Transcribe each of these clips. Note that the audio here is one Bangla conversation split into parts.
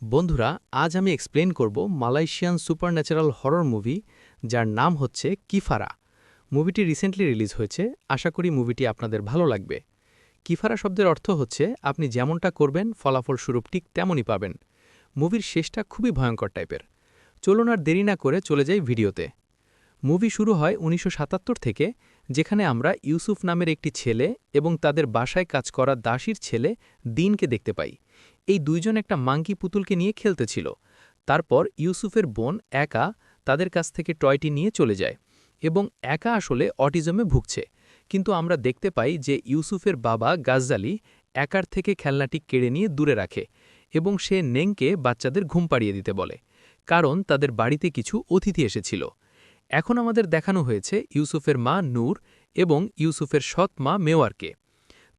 বন্ধুরা, আজ আমি এক্সপ্লেন করব মালয়েশিয়ান সুপারন্যাচারাল হরর মুভি যার নাম হচ্ছে কিফারা। মুভিটি রিসেন্টলি রিলিজ হয়েছে। আশা করি মুভিটি আপনাদের ভালো লাগবে। কিফারা শব্দের অর্থ হচ্ছে আপনি যেমনটা করবেন ফলাফল স্বরূপ ঠিক তেমনই পাবেন। মুভির শেষটা খুবই ভয়ঙ্কর টাইপের। চলুন আর দেরি না করে চলে যাই ভিডিওতে। মুভি শুরু হয় ১৯৭৭ থেকে, যেখানে আমরা ইউসুফ নামের একটি ছেলে এবং তাদের বাসায় কাজ করা দাসীর ছেলে দিনকে দেখতে পাই। এই দুইজন একটা মাঙ্কি পুতুলকে নিয়ে খেলতেছিল। তারপর ইউসুফের বোন একা তাদের কাছ থেকে টয়টি নিয়ে চলে যায় এবং একা আসলে অটিজমে ভুগছে। কিন্তু আমরা দেখতে পাই যে ইউসুফের বাবা গাজ্জালি একার থেকে খেলনাটি কেড়ে নিয়ে দূরে রাখে এবং সে নেংকে বাচ্চাদের ঘুম পাড়িয়ে দিতে বলে, কারণ তাদের বাড়িতে কিছু অতিথি এসেছিল। এখন আমাদের দেখানো হয়েছে ইউসুফের মা নূর এবং ইউসুফের সৎ মা মেওয়ারকে।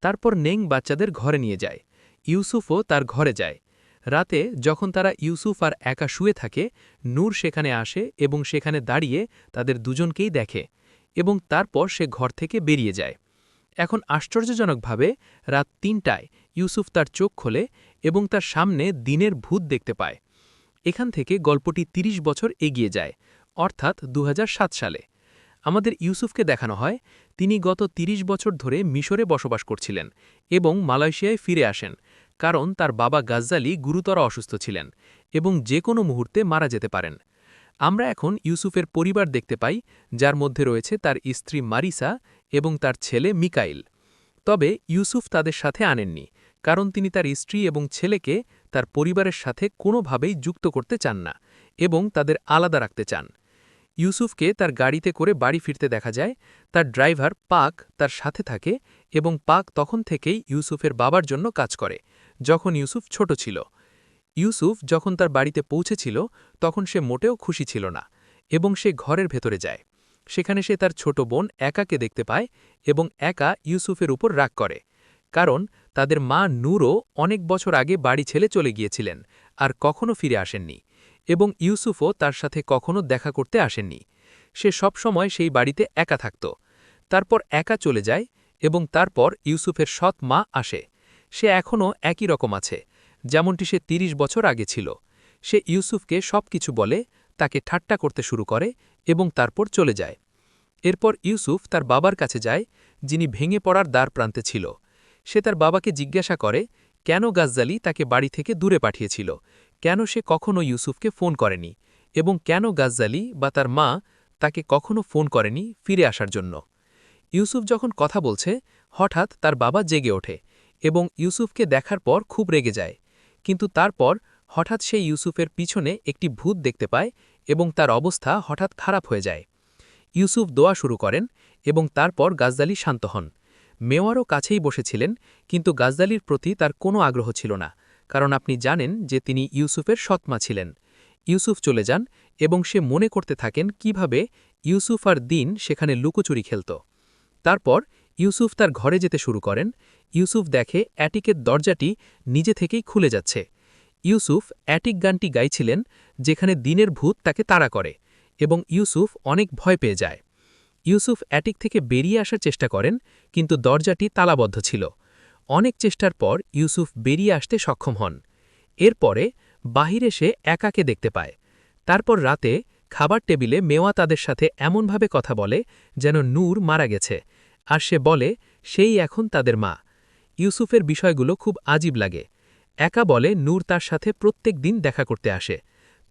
তারপর নেং বাচ্চাদের ঘরে নিয়ে যায়। ইউসুফও তার ঘরে যায়। রাতে যখন তারা ইউসুফ আর একা শুয়ে থাকে, নূর সেখানে আসে এবং সেখানে দাঁড়িয়ে তাদের দুজনকেই দেখে এবং তারপর সে ঘর থেকে বেরিয়ে যায়। এখন আশ্চর্যজনকভাবে রাত ৩টায় ইউসুফ তার চোখ খোলে এবং তার সামনে দিনের ভূত দেখতে পায়। এখান থেকে গল্পটি ৩০ বছর এগিয়ে যায়, অর্থাৎ ২০০৭ সালে। আমাদের ইউসুফকে দেখানো হয় তিনি গত ৩০ বছর ধরে মিশরে বসবাস করছিলেন এবং মালয়েশিয়ায় ফিরে আসেন, কারণ তার বাবা গাজ্জালি গুরুতর অসুস্থ ছিলেন এবং যে কোনো মুহূর্তে মারা যেতে পারেন। আমরা এখন ইউসুফের পরিবার দেখতে পাই, যার মধ্যে রয়েছে তার স্ত্রী মারিসা এবং তার ছেলে মিকাইল। তবে ইউসুফ তাদের সাথে আনেননি, কারণ তিনি তার স্ত্রী এবং ছেলেকে তার পরিবারের সাথে কোনোভাবেই যুক্ত করতে চান না এবং তাদের আলাদা রাখতে চান। ইউসুফকে তার গাড়িতে করে বাড়ি ফিরতে দেখা যায়। তার ড্রাইভার পাক তার সাথে থাকে এবং পাক তখন থেকেই ইউসুফের বাবার জন্য কাজ করে, যখন ইউসুফ ছোট ছিল। ইউসুফ যখন তার বাড়িতে পৌঁছেছিল তখন সে মোটেও খুশি ছিল না এবং সে ঘরের ভেতরে যায়। সেখানে সে তার ছোট বোন একাকে দেখতে পায় এবং একা ইউসুফের উপর রাগ করে, কারণ তাদের মা নূরও অনেক বছর আগে বাড়ি ছেড়ে চলে গিয়েছিলেন আর কখনো ফিরে আসেননি এবং ইউসুফও তার সাথে কখনো দেখা করতে আসেননি। সে সবসময় সেই বাড়িতে একা থাকত। তারপর একা চলে যায় এবং তারপর ইউসুফের সৎ মা আসে। সে এখনও একই রকম আছে, যেমনটি সে ৩০ বছর আগে ছিল। সে ইউসুফকে সবকিছু বলে, তাকে ঠাট্টা করতে শুরু করে এবং তারপর চলে যায়। এরপর ইউসুফ তার বাবার কাছে যায়, যিনি ভেঙে পড়ার দ্বার প্রান্তে ছিল। সে তার বাবাকে জিজ্ঞাসা করে কেন গাজ্জালি তাকে বাড়ি থেকে দূরে পাঠিয়েছিল, কেন সে কখনো ইউসুফকে ফোন করেনি এবং কেন গাজ্জালি বা তার মা তাকে কখনো ফোন করেনি ফিরে আসার জন্য। ইউসুফ যখন কথা বলছে, হঠাৎ তার বাবা জেগে ওঠে এবং ইউসুফকে দেখার পর খুব রেগে যায়। কিন্তু তারপর হঠাৎ সে ইউসুফের পিছনে একটি ভূত দেখতে পায় এবং তার অবস্থা হঠাৎ খারাপ হয়ে যায়। ইউসুফ দোয়া শুরু করেন এবং তারপর গাজ্জালি শান্ত হন। মেওয়ারও কাছেই বসেছিলেন, কিন্তু গাজ্জালির প্রতি তার কোনো আগ্রহ ছিল না, কারণ আপনি জানেন যে তিনি ইউসুফের সৎমা ছিলেন। ইউসুফ চলে যান এবং সে মনে করতে থাকেন কিভাবে ইউসুফ আর দিন সেখানে লুকোচুরি খেলত। তারপর ইউসুফ তার ঘরে যেতে শুরু করেন। ইউসুফ দেখে অ্যাটিকের দরজাটি নিজে থেকেই খুলে যাচ্ছে। ইউসুফ অ্যাটিক গানটি গাইছিলেন, যেখানে দিনের ভূত তাকে তাড়া করে এবং ইউসুফ অনেক ভয় পেয়ে যায়। ইউসুফ অ্যাটিক থেকে বেরিয়ে আসার চেষ্টা করেন, কিন্তু দরজাটি তালাবদ্ধ ছিল। অনেক চেষ্টার পর ইউসুফ বেরিয়ে আসতে সক্ষম হন। এরপরে বাহিরে সে একাকে দেখতে পায়। তারপর রাতে খাবার টেবিলে মেওয়া তাদের সাথে এমনভাবে কথা বলে যেন নূর মারা গেছে, আর সে বলে সেই এখন তাদের মা। ইউসুফের বিষয়গুলো খুব আজীব লাগে। একা বলে নূর তার সাথে প্রত্যেক দিন দেখা করতে আসে।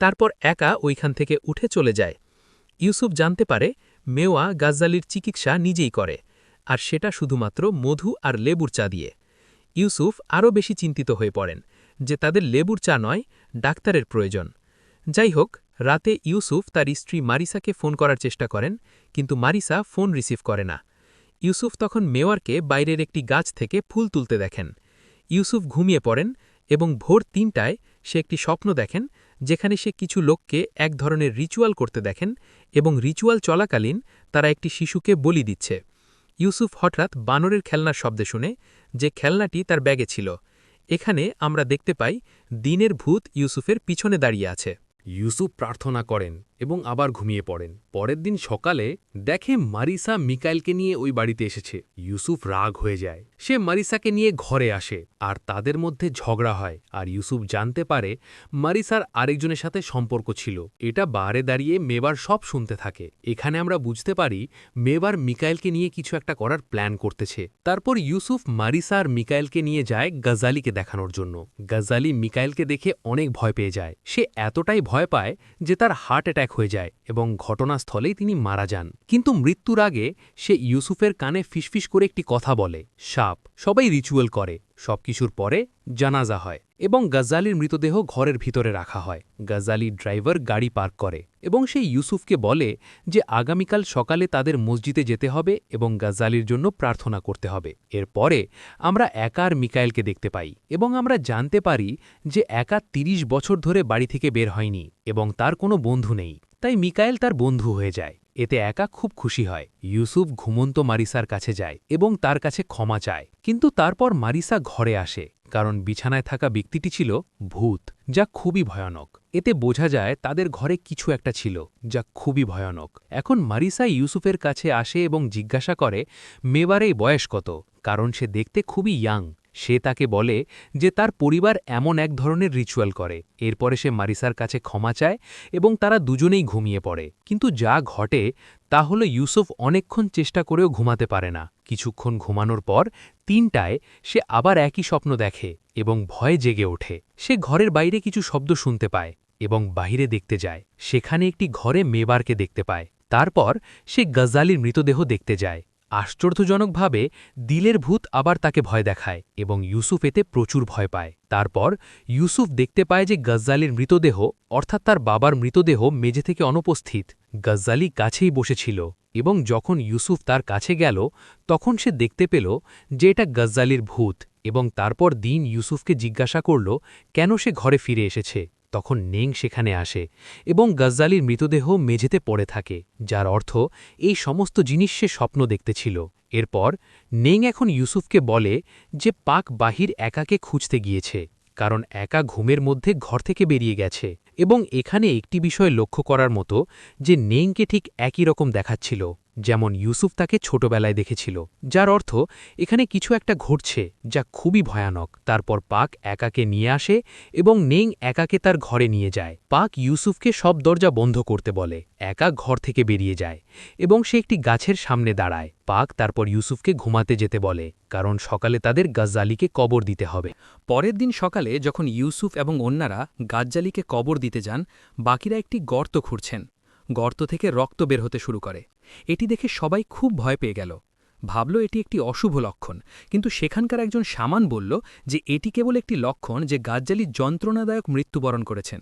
তারপর একা ওইখান থেকে উঠে চলে যায়। ইউসুফ জানতে পারে মেওয়া গাজ্জালির চিকিৎসা নিজেই করে, আর সেটা শুধুমাত্র মধু আর লেবুর চা দিয়ে। ইউসুফ আরও বেশি চিন্তিত হয়ে পড়েন যে তাদের লেবুর চা নয়, ডাক্তারের প্রয়োজন। যাই হোক, রাতে ইউসুফ তার স্ত্রী মারিসাকে ফোন করার চেষ্টা করেন, কিন্তু মারিসা ফোন রিসিভ করে না। ইউসুফ তখন মেওয়ারকে বাইরের একটি গাছ থেকে ফুল তুলতে দেখেন। ইউসুফ ঘুমিয়ে পড়েন এবং ভোর ৩টায় সে একটি স্বপ্ন দেখেন, যেখানে সে কিছু লোককে এক ধরনের রিচুয়াল করতে দেখেন এবং রিচুয়াল চলাকালীন তারা একটি শিশুকে বলি দিচ্ছে। ইউসুফ হঠাৎ বানরের খেলনার শব্দ শুনে, যে খেলনাটি তার ব্যাগে ছিল। এখানে আমরা দেখতে পাই দিনের ভূত ইউসুফের পিছনে দাঁড়িয়ে আছে। ইউসুফ প্রার্থনা করেন এবং আবার ঘুমিয়ে পড়েন। পরের দিন সকালে দেখে মারিসা মিকাইলকে নিয়ে ওই বাড়িতে এসেছে। ইউসুফ রাগ হয়ে যায়। সে মারিসাকে নিয়ে ঘরে আসে আর তাদের মধ্যে ঝগড়া হয়। আর ইউসুফ জানতে পারে মারিসার আরেকজনের সাথে সম্পর্ক ছিল। এটা বারে দাঁড়িয়ে মেবার সব শুনতে থাকে। এখানে আমরা বুঝতে পারি মেবার মিকাইলকে নিয়ে কিছু একটা করার প্ল্যান করতেছে। তারপর ইউসুফ মারিসা আর মিকাইলকে নিয়ে যায় গাজালিকে দেখানোর জন্য। গাজালি মিকাইলকে দেখে অনেক ভয় পেয়ে যায়। সে এতটাই ভয় পায় যে তার হার্ট অ্যাটাক হয়ে যায় এবং ঘটনাস্থলেই তিনি মারা যান। কিন্তু মৃত্যুর আগে সে ইউসুফের কানে ফিসফিস করে একটি কথা বলে, সাপ। সবাই রিচুয়াল করে। সবকিছুর পরে জানাজা হয় এবং গাজ্জালির মৃতদেহ ঘরের ভিতরে রাখা হয়। গাজ্জালি ড্রাইভার গাড়ি পার্ক করে এবং সে ইউসুফকে বলে যে আগামীকাল সকালে তাদের মসজিদে যেতে হবে এবং গাজ্জালির জন্য প্রার্থনা করতে হবে। এরপরে আমরা একা আর মিকাইলকে দেখতে পাই এবং আমরা জানতে পারি যে একা ৩০ বছর ধরে বাড়ি থেকে বের হয়নি এবং তার কোনো বন্ধু নেই। তাই মিকাইল তার বন্ধু হয়ে যায়। এতে একা খুব খুশি হয়। ইউসুফ ঘুমন্ত মারিসার কাছে যায় এবং তার কাছে ক্ষমা চায়। কিন্তু তারপর মারিসা ঘরে আসে কারণ বিছানায় থাকা ব্যক্তিটি ছিল ভূত, যা খুবই ভয়ানক। এতে বোঝা যায় তাদের ঘরে কিছু একটা ছিল যা খুবই ভয়ানক। এখন মারিসা ইউসুফের কাছে আসে এবং জিজ্ঞাসা করে মেবার এই বয়স কত, কারণ সে দেখতে খুবই ইয়াং। সে তাকে বলে যে তার পরিবার এমন এক ধরনের রিচুয়াল করে। এরপরে সে মারিসার কাছে ক্ষমা চায় এবং তারা দুজনেই ঘুমিয়ে পড়ে। কিন্তু যা ঘটে তা হল ইউসুফ অনেকক্ষণ চেষ্টা করেও ঘুমাতে পারে না। কিছুক্ষণ ঘুমানোর পর ৩টায় সে আবার একই স্বপ্ন দেখে এবং ভয়ে জেগে ওঠে। সে ঘরের বাইরে কিছু শব্দ শুনতে পায় এবং বাহিরে দেখতে যায়। সেখানে একটি ঘরে মেবারকে দেখতে পায়। তারপর সে গাজ্জালির মৃতদেহ দেখতে যায়। আশ্চর্যজনকভাবে দিলের ভূত আবার তাকে ভয় দেখায় এবং ইউসুফ এতে প্রচুর ভয় পায়। তারপর ইউসুফ দেখতে পায় যে গাজ্জালির মৃতদেহ অর্থাৎ তার বাবার মৃতদেহ মেঝে থেকে অনুপস্থিত। গাজ্জালি কাছেই বসেছিল এবং যখন ইউসুফ তার কাছে গেল তখন সে দেখতে পেল যে এটা গাজ্জালির ভূত এবং তারপর দিন ইউসুফকে জিজ্ঞাসা করল কেন সে ঘরে ফিরে এসেছে। তখন নেং সেখানে আসে এবং গাজ্জালির মৃতদেহ মেঝেতে পড়ে থাকে, যার অর্থ এই সমস্ত জিনিস সে স্বপ্ন দেখতেছিল। এরপর নেং এখন ইউসুফকে বলে যে পাক বাহির একাকে খুঁজতে গিয়েছে কারণ একা ঘুমের মধ্যে ঘর থেকে বেরিয়ে গেছে। এবং এখানে একটি বিষয় লক্ষ্য করার মতো যে নেংকে ঠিক একই রকম দেখাচ্ছিল যেমন ইউসুফ তাকে ছোটবেলায় দেখেছিল, যার অর্থ এখানে কিছু একটা ঘটছে যা খুবই ভয়ানক। তারপর পাক একাকে নিয়ে আসে এবং নেং একাকে তার ঘরে নিয়ে যায়। পাক ইউসুফকে সব দরজা বন্ধ করতে বলে। একা ঘর থেকে বেরিয়ে যায় এবং সে একটি গাছের সামনে দাঁড়ায়। পাক তারপর ইউসুফকে ঘুমাতে যেতে বলে কারণ সকালে তাদের গাজ্জালিকে কবর দিতে হবে। পরের দিন সকালে যখন ইউসুফ এবং অন্যরা গাজ্জালিকে কবর দিতে যান, বাকিরা একটি গর্ত খুঁড়ছেন। গর্ত থেকে রক্ত বের হতে শুরু করে। এটি দেখে সবাই খুব ভয় পেয়ে গেল, ভাবল এটি একটি অশুভ লক্ষণ। কিন্তু সেখানকার একজন শামান বলল যে এটি কেবল একটি লক্ষণ যে গাজ্জালি যন্ত্রণাদায়ক মৃত্যুবরণ করেছেন,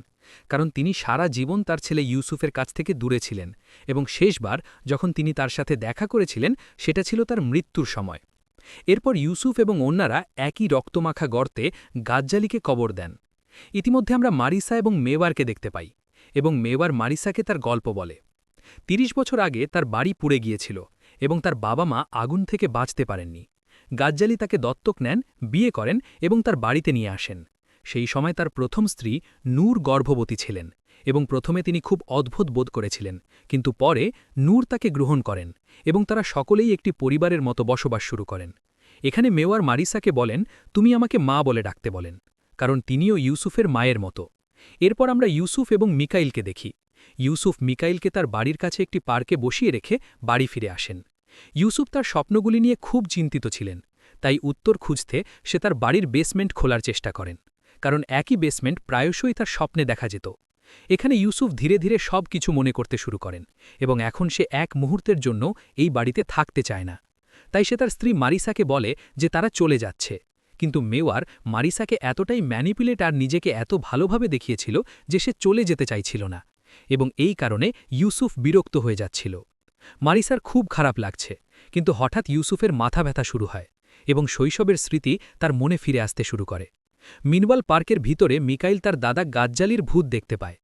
কারণ তিনি সারা জীবন তার ছেলে ইউসুফের কাছ থেকে দূরে ছিলেন এবং শেষবার যখন তিনি তার সাথে দেখা করেছিলেন সেটা ছিল তার মৃত্যুর সময়। এরপর ইউসুফ এবং অন্যরা একই রক্তমাখা গর্তে গাজ্জালিকে কবর দেন। ইতিমধ্যে আমরা মারিসা এবং মেওয়ারকে দেখতে পাই এবং মেওয়ার মারিসাকে তার গল্প বলে। ৩০ বছর আগে তার বাড়ি পুড়ে গিয়েছিল এবং তার বাবা মা আগুন থেকে বাঁচতে পারেননি। গাজ্জালি তাকে দত্তক নেন, বিয়ে করেন এবং তার বাড়িতে নিয়ে আসেন। সেই সময় তার প্রথম স্ত্রী নূর গর্ভবতী ছিলেন এবং প্রথমে তিনি খুব অদ্ভুত বোধ করেছিলেন, কিন্তু পরে নূর তাকে গ্রহণ করেন এবং তারা সকলেই একটি পরিবারের মতো বসবাস শুরু করেন। এখানে মেওয়ার মারিসাকে বলেন তুমি আমাকে মা বলে ডাকতে বলেন, কারণ তিনিও ইউসুফের মায়ের মতো। এরপর আমরা ইউসুফ এবং মিকাইলকে দেখি। ইউসুফ মিকাইলকে তার বাড়ির কাছে একটি পার্কে বসিয়ে রেখে বাড়ি ফিরে আসেন। ইউসুফ তার স্বপ্নগুলি নিয়ে খুব চিন্তিত ছিলেন, তাই উত্তর খুঁজতে সে তার বাড়ির বেসমেন্ট খোলার চেষ্টা করেন, কারণ একই বেসমেন্ট প্রায়শই তার স্বপ্নে দেখা যেত। এখানে ইউসুফ ধীরে ধীরে সব কিছু মনে করতে শুরু করেন এবং এখন সে এক মুহূর্তের জন্য এই বাড়িতে থাকতে চায় না। তাই সে তার স্ত্রী মারিসাকে বলে যে তারা চলে যাচ্ছে। কিন্তু মেওয়ার মারিসাকে এতটাই ম্যানিপুলেট আর নিজেকে এত ভালোভাবে দেখিয়েছিল যে সে চলে যেতে চাইছিল না এবং এই কারণে ইউসুফ বিরক্ত হয়ে যাচ্ছিল। মারিসার খুব খারাপ লাগছে, কিন্তু হঠাৎ ইউসুফের মাথা ব্যথা শুরু হয় এবং শৈশবের স্মৃতি তার মনে ফিরে আসতে শুরু করে। মিনওয়াল পার্কের ভিতরে মিকাইল তার দাদা গাজ্জালির ভূত দেখতে পায়।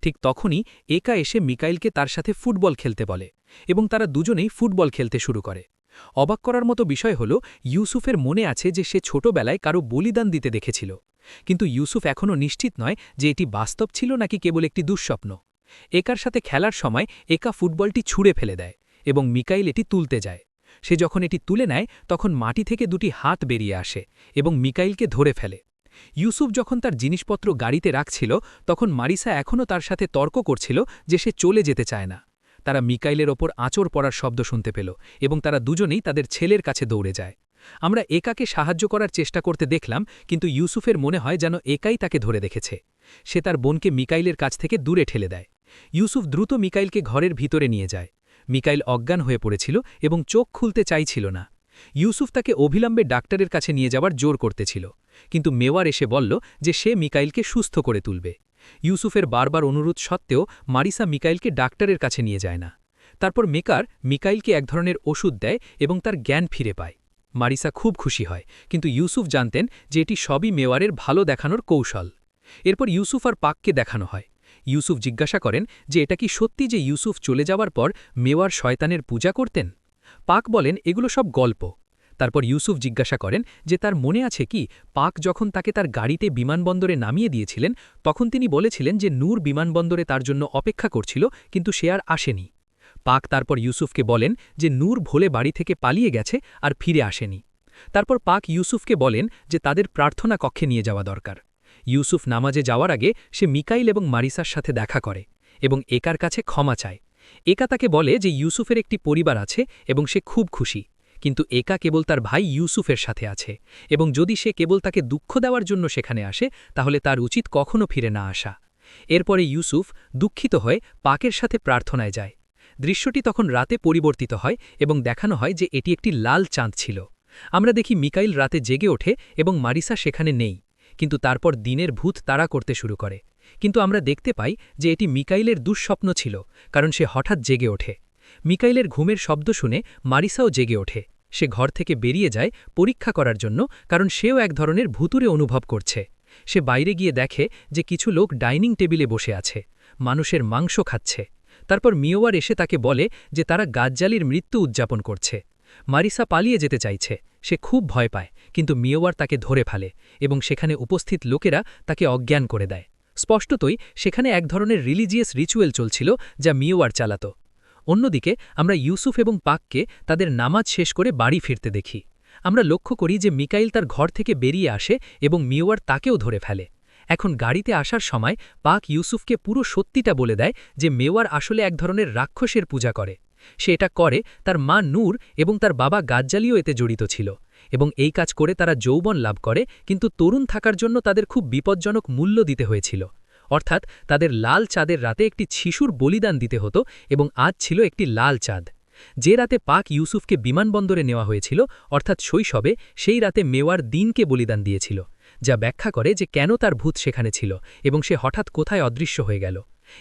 ঠিক তখনই একা এসে মিকাইলকে তার সাথে ফুটবল খেলতে বলে এবং তারা দুজনেই ফুটবল খেলতে শুরু করে। অবাক করার মতো বিষয় হল ইউসুফের মনে আছে যে সে ছোটবেলায় কারো বলিদান দিতে দেখেছিল কিন্তু ইউসুফ এখনও নিশ্চিত নয় যে এটি বাস্তব ছিল নাকি কেবল একটি দুঃস্বপ্ন। একার সাথে খেলার সময় একা ফুটবলটি ছুঁড়ে ফেলে দেয় এবং মিকাইল এটি তুলতে যায়। সে যখন এটি তুলে নেয় তখন মাটি থেকে দুটি হাত বেরিয়ে আসে এবং মিকাইলকে ধরে ফেলে। ইউসুফ যখন তার জিনিসপত্র গাড়িতে রাখছিল তখন মারিসা এখনও তার সাথে তর্ক করছিল যে সে চলে যেতে চায় না। তারা মিকাইলের ওপর আঁচড় পড়ার শব্দ শুনতে পেল এবং তারা দুজনেই তাদের ছেলের কাছে দৌড়ে যায়। আমরা একাকে সাহায্য করার চেষ্টা করতে দেখলাম, কিন্তু ইউসুফের মনে হয় যেন একাই তাকে ধরে দেখেছে। সে তার বোনকে মিকাইলের কাছ থেকে দূরে ঠেলে দেয়। ইউসুফ দ্রুত মিকাইলকে ঘরের ভিতরে নিয়ে যায়। মিকাইল অজ্ঞান হয়ে পড়েছিল এবং চোখ খুলতে চাইছিল না। ইউসুফ তাকে অবিলম্বে ডাক্তারের কাছে নিয়ে যাওয়ার জোর করতেছিল, কিন্তু মেওয়ার এসে বলল যে সে মিকাইলকে সুস্থ করে তুলবে। ইউসুফের বারবার অনুরোধ সত্ত্বেও মারিসা মিকাইলকে ডাক্তারের কাছে নিয়ে যায় না। তারপর মেকার মিকাইলকে এক ধরনের ওষুধ দেয় এবং তার জ্ঞান ফিরে পায়। মারিসা খুব খুশি হয়, কিন্তু ইউসুফ জানতেন যে এটি সবই মেওয়ারের ভালো দেখানোর কৌশল। এরপর ইউসুফ আর পাককে দেখানো হয়। ইউসুফ জিজ্ঞাসা করেন যে এটা কি সত্যি যে ইউসুফ চলে যাওয়ার পর মেওয়ার শয়তানের পূজা করতেন। পাক বলেন এগুলো সব গল্প। তারপর ইউসুফ জিজ্ঞাসা করেন যে তার মনে আছে কি পাক যখন তাকে তার গাড়িতে বিমানবন্দরে নামিয়ে দিয়েছিলেন তখন তিনি বলেছিলেন যে নূর বিমানবন্দরে তার জন্য অপেক্ষা করছিল, কিন্তু সে আর আসেনি। পাক তারপর ইউসুফকে বলেন যে নূর ভোলে বাড়ি থেকে পালিয়ে গেছে আর ফিরে আসেনি। তারপর পাক ইউসুফকে বলেন যে তাদের প্রার্থনা কক্ষে নিয়ে যাওয়া দরকার। ইউসুফ নামাজে যাওয়ার আগে সে মিকাইল এবং মারিসার সাথে দেখা করে এবং একার কাছে ক্ষমা চায়। একা তাকে বলে যে ইউসুফের একটি পরিবার আছে এবং সে খুব খুশি, কিন্তু একা কেবল তার ভাই ইউসুফের সাথে আছে এবং যদি সে কেবল তাকে দুঃখ দেওয়ার জন্য সেখানে আসে তাহলে তার উচিত কখনো ফিরে না আসা। এরপরে ইউসুফ দুঃখিত হয়ে পাকের সাথে প্রার্থনায় যায়। দৃশ্যটি তখন রাতে পরিবর্তিত হয় এবং দেখানো হয় যে এটি একটি লাল চাঁদ ছিল। আমরা দেখি মিকাইল রাতে জেগে ওঠে এবং মারিসা সেখানে নেই, কিন্তু তারপর দিনের ভূত তাড়া করতে শুরু করে। কিন্তু আমরা দেখতে পাই যে এটি মিকাইলের দুঃস্বপ্ন ছিল, কারণ সে হঠাৎ জেগে ওঠে। মিকাইলের ঘুমের শব্দ শুনে মারিসাও জেগে ওঠে। সে ঘর থেকে বেরিয়ে যায় পরীক্ষা করার জন্য, কারণ সেও এক ধরনের ভুতুরে অনুভব করছে। সে বাইরে গিয়ে দেখে যে কিছু লোক ডাইনিং টেবিলে বসে আছে, মানুষের মাংস খাচ্ছে। তারপর মিওয়ার এসে তাকে বলে যে তারা গাজ্জালির মৃত্যু উদযাপন করছে। মারিসা পালিয়ে যেতে চাইছে, সে খুব ভয় পায়, কিন্তু মিওয়ার তাকে ধরে ফেলে এবং সেখানে উপস্থিত লোকেরা তাকে অজ্ঞান করে দেয়। স্পষ্টতই সেখানে এক ধরনের রিলিজিয়াস রিচুয়াল চলছিল যা মিওয়ার চালাত। অন্যদিকে আমরা ইউসুফ এবং পাককে তাদের নামাজ শেষ করে বাড়ি ফিরতে দেখি। আমরা লক্ষ্য করি যে মিকাইল তার ঘর থেকে বেরিয়ে আসে এবং মিওয়ার তাকেও ধরে ফেলে। এখন গাড়িতে আসার সময় পাক ইউসুফকে পুরো সত্যিটা বলে দেয় যে মেওয়ার আসলে এক ধরনের রাক্ষসের পূজা করে। সে এটা করে তার মা নূর এবং তার বাবা গাজ্জালিও এতে জড়িত ছিল, এবং এই কাজ করে তারা যৌবন লাভ করে, কিন্তু তরুণ থাকার জন্য তাদের খুব বিপজ্জনক মূল্য দিতে হয়েছিল। অর্থাৎ তাদের লাল চাঁদের রাতে একটি শিশুর বলিদান দিতে হতো, এবং আজ ছিল একটি লাল চাঁদ। যে রাতে পাক ইউসুফকে বিমানবন্দরে নেওয়া হয়েছিল, অর্থাৎ শৈশবে, সেই রাতে মেওয়ার দিনকে বলিদান দিয়েছিল, যা ব্যাখ্যা করে যে কেন তার ভূত সেখানে ছিল এবং সে হঠাৎ কোথায় অদৃশ্য হয়ে গেল।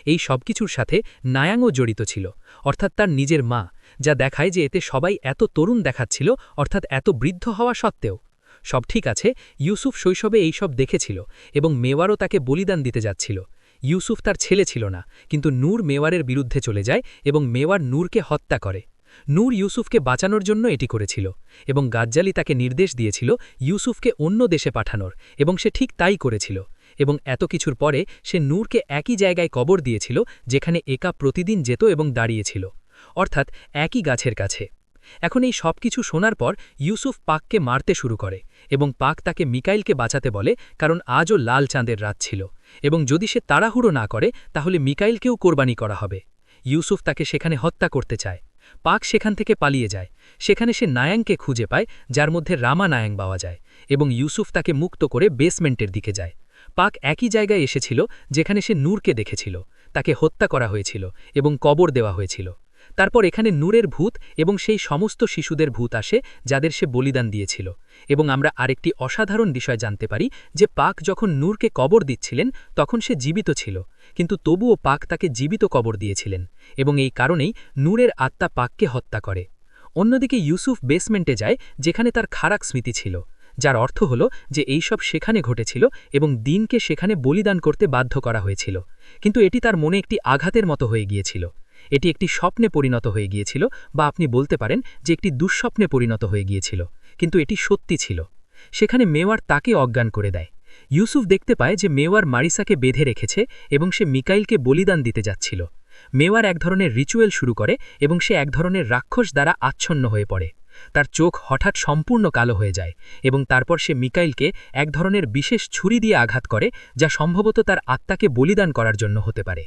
এই সবকিছুর সাথে নায়াংও জড়িত ছিল, অর্থাৎ তার নিজের মা, যা দেখায় যে এতে সবাই এত তরুণ দেখাচ্ছিল, অর্থাৎ এত বৃদ্ধ হওয়া সত্ত্বেও। সব ঠিক আছে, ইউসুফ শৈশবে এই সব দেখেছিল এবং মেওয়ারও তাকে বলিদান দিতে যাচ্ছিল। ইউসুফ তার ছেলে ছিল না, কিন্তু নূর মেওয়ারের বিরুদ্ধে চলে যায় এবং মেওয়ার নূরকে হত্যা করে। নূর ইউসুফকে বাঁচানোর জন্য এটি করেছিল, এবং গাজ্জালি তাকে নির্দেশ দিয়েছিল ইউসুফকে অন্য দেশে পাঠানোর, এবং সে ঠিক তাই করেছিল। এবং এত কিছুর পরে সে নূরকে একই জায়গায় কবর দিয়েছিল যেখানে একা প্রতিদিন যেত এবং দাঁড়িয়েছিল, অর্থাৎ একই গাছের কাছে। এখন এই সব কিছু শোনার পর ইউসুফ পাককে মারতে শুরু করে, এবং পাক তাকে মিকাইলকে বাঁচাতে বলে, কারণ আজও লাল চাঁদের রাত ছিল, এবং যদি সে তাড়াহুড়ো না করে তাহলে মিকাইলকেও কোরবানি করা হবে। ইউসুফ তাকে সেখানে হত্যা করতে চায়। পাক সেখান থেকে পালিয়ে যায়। সেখানে সে নায়াংকে খুঁজে পায়, যার মধ্যে রামা নায়াং পাওয়া যায়, এবং ইউসুফ তাকে মুক্ত করে বেসমেন্টের দিকে যায়। পাক একই জায়গায় এসেছিল যেখানে সে নূরকে দেখেছিল, তাকে হত্যা করা হয়েছিল এবং কবর দেওয়া হয়েছিল। তারপর এখানে নূরের ভূত এবং সেই সমস্ত শিশুদের ভূত আসে যাদের সে বলিদান দিয়েছিল, এবং আমরা আরেকটি অসাধারণ বিষয় জানতে পারি যে পাক যখন নূরকে কবর দিচ্ছিলেন তখন সে জীবিত ছিল, কিন্তু তবুও পাক তাকে জীবিত কবর দিয়েছিলেন, এবং এই কারণেই নূরের আত্মা পাককে হত্যা করে। অন্যদিকে ইউসুফ বেসমেন্টে যায় যেখানে তার খারাপ স্মৃতি ছিল, যার অর্থ হল যে এই সব সেখানে ঘটেছিল এবং দিনকে সেখানে বলিদান করতে বাধ্য করা হয়েছিল, কিন্তু এটি তার মনে একটি আঘাতের মতো হয়ে গিয়েছিল। এটি একটি স্বপ্নে পরিণত হয়ে গিয়েছিল, বা আপনি বলতে পারেন যে একটি দুঃস্বপ্নে পরিণত হয়ে গিয়েছিল, কিন্তু এটি সত্যি ছিল। সেখানে মেওয়ার তাকে অজ্ঞান করে দেয়। ইউসুফ দেখতে পায় যে মেওয়ার মারিসাকে বেঁধে রেখেছে এবং সে মিকাইলকে বলিদান দিতে যাচ্ছিল। মেওয়ার এক ধরনের রিচুয়াল শুরু করে এবং সে এক ধরনের রাক্ষস দ্বারা আচ্ছন্ন হয়ে পড়ে। তার চোখ হঠাৎ সম্পূর্ণ কালো হয়ে যায় এবং তারপর সে মিকাইলকে এক ধরনের বিশেষ ছুরি দিয়ে আঘাত করে, যা সম্ভবত তার আত্মাকে বলিদান করার জন্য হতে পারে।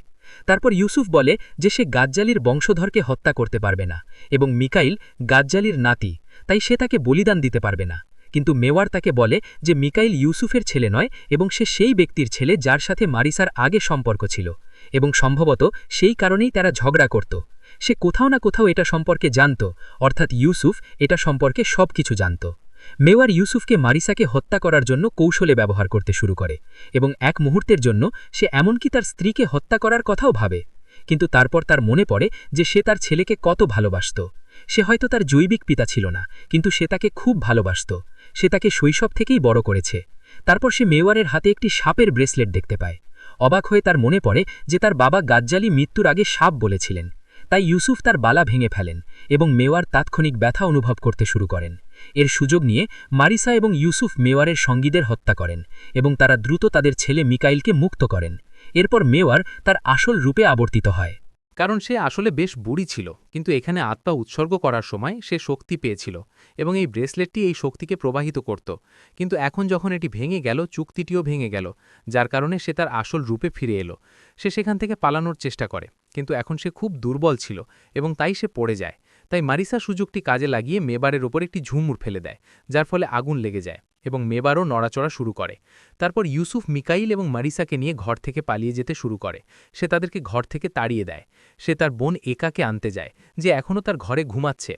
তারপর ইউসুফ বলে যে সে গাজ্জালির বংশধরকে হত্যা করতে পারবে না এবং মিকাইল গাজ্জালির নাতি, তাই সে তাকে বলিদান দিতে পারবে না। কিন্তু মেওয়ার তাকে বলে যে মিকাইল ইউসুফের ছেলে নয় এবং সে সেই ব্যক্তির ছেলে যার সাথে মারিসার আগে সম্পর্ক ছিল, এবং সম্ভবত সেই কারণেই তারা ঝগড়া করত। সে কোথাও না কোথাও এটা সম্পর্কে জানত, অর্থাৎ ইউসুফ এটা সম্পর্কে সবকিছু জানত। মেওয়ার ইউসুফকে মারিসাকে হত্যা করার জন্য কৌশলে ব্যবহার করতে শুরু করে এবং এক মুহূর্তের জন্য সে এমনকি তার স্ত্রীকে হত্যা করার কথাও ভাবে। কিন্তু তারপর তার মনে পড়ে যে সে তার ছেলেকে কত ভালোবাসত। সে হয়তো তার জৈবিক পিতা ছিল না, কিন্তু সে তাকে খুব ভালোবাসত। সে তাকে শৈশব থেকেই বড় করেছে। তারপর সে মেওয়ারের হাতে একটি সাপের ব্রেসলেট দেখতে পায়। অবাক হয়ে তার মনে পড়ে যে তার বাবা গাজ্জালি মৃত্যুর আগে সাপ বলেছিলেন। তাই ইউসুফ তার বালা ভেঙে ফেলেন এবং মেওয়ার তাৎক্ষণিক ব্যথা অনুভব করতে শুরু করেন। এর সুযোগ নিয়ে মারিসা এবং ইউসুফ মেওয়ারের সঙ্গীদের হত্যা করেন এবং তারা দ্রুত তাদের ছেলে মিকাইলকে মুক্ত করেন। এরপর মেওয়ার তার আসল রূপে আবর্তিত হয়। কারণ সে আসলে বেশ বুড়ি ছিল, কিন্তু এখানে আত্মা উৎসর্গ করার সময় সে শক্তি পেয়েছিল এবং এই ব্রেসলেটটি এই শক্তিকে প্রবাহিত করত। কিন্তু এখন যখন এটি ভেঙে গেল, চুক্তিটিও ভেঙে গেল, যার কারণে সে তার আসল রূপে ফিরে এলো। সে সেখান থেকে পালানোর চেষ্টা করে, কিন্তু এখন সে খুব দুর্বল ছিল এবং তাই সে পড়ে যায়। তাই মারিসা সুযোগটি কাজে লাগিয়ে মেবারের ওপর একটি ঝুমুর ফেলে দেয়, যার ফলে আগুন লেগে যায় এবং মেবারও নড়াচড়া শুরু করে। তারপর ইউসুফ মিকাইল এবং মারিসাকে নিয়ে ঘর থেকে পালিয়ে যেতে শুরু করে। সে তাদেরকে ঘর থেকে তাড়িয়ে দেয়। সে তার বোন একাকে আনতে যায়, যে এখনও তার ঘরে ঘুমাচ্ছে।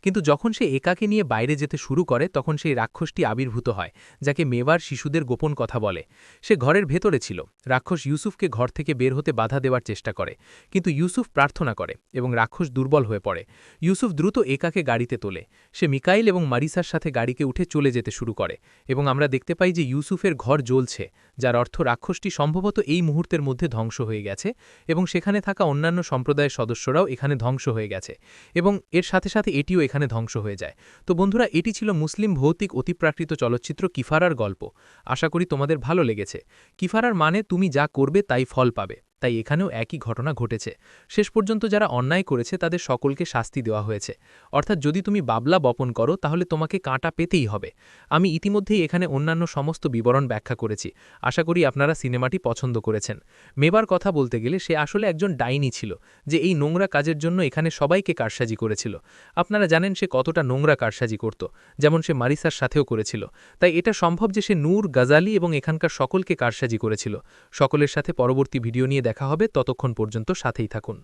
কিন্তু যখন সে একাকে নিয়ে বাইরে যেতে শুরু করে, তখন সেই রাক্ষসটি আবির্ভূত হয়, যাকে মেবার শিশুদের গোপন কথা বলে। সে ঘরের ভেতরে ছিল। রাক্ষস ইউসুফকে ঘর থেকে বের হতে বাধা দেওয়ার চেষ্টা করে, কিন্তু ইউসুফ প্রার্থনা করে এবং রাক্ষস দুর্বল হয়ে পড়ে। ইউসুফ দ্রুত একাকে গাড়িতে তোলে। সে মিকাইল এবং মারিসার সাথে গাড়িকে উঠে চলে যেতে শুরু করে এবং আমরা দেখতে পাই যে ইউসুফের ঘর জ্বলছে, যার অর্থ রাক্ষসটি সম্ভবত এই মুহূর্তের মধ্যে ধ্বংস হয়ে গেছে এবং সেখানে থাকা অন্যান্য সম্প্রদায়ের সদস্যরাও এখানে ধ্বংস হয়ে গেছে এবং এর সাথে সাথে এটিও এখানে ধ্বংস হয়ে যায়। তো বন্ধুরা, এটি ছিল মুসলিম ভৌতিক অতিপ্রাকৃত চলচ্চিত্র কিফারার গল্প। আশা করি তোমাদের ভালো লেগেছে। কিফারার মানে তুমি যা করবে তাই ফল পাবে, তাই এখানেও একই ঘটনা ঘটেছে। শেষ পর্যন্ত যারা অন্যায় করেছে তাদের সকলকে শাস্তি দেওয়া হয়েছে। অর্থাৎ যদি তুমি বাবলা বপন করো তাহলে তোমাকে কাঁটা পেতেই হবে। আমি ইতিমধ্যেই এখানে অন্যান্য সমস্ত বিবরণ ব্যাখ্যা করেছি। আশা করি আপনারা সিনেমাটি পছন্দ করেছেন। মেবার কথা বলতে গেলে সে আসলে একজন ডাইনি ছিল, যে এই নোংরা কাজের জন্য এখানে সবাইকে কারসাজি করেছিল। আপনারা জানেন সে কতটা নোংরা কারসাজি করত, যেমন সে মারিসার সাথেও করেছিল। তাই এটা সম্ভব যে সে নূর, গাজালি এবং এখানকার সকলকে কারসাজি করেছিল। সকলের সাথে পরবর্তী ভিডিও নিয়ে দেখা হবে, ততক্ষণ পর্যন্ত সাথেই থাকুন।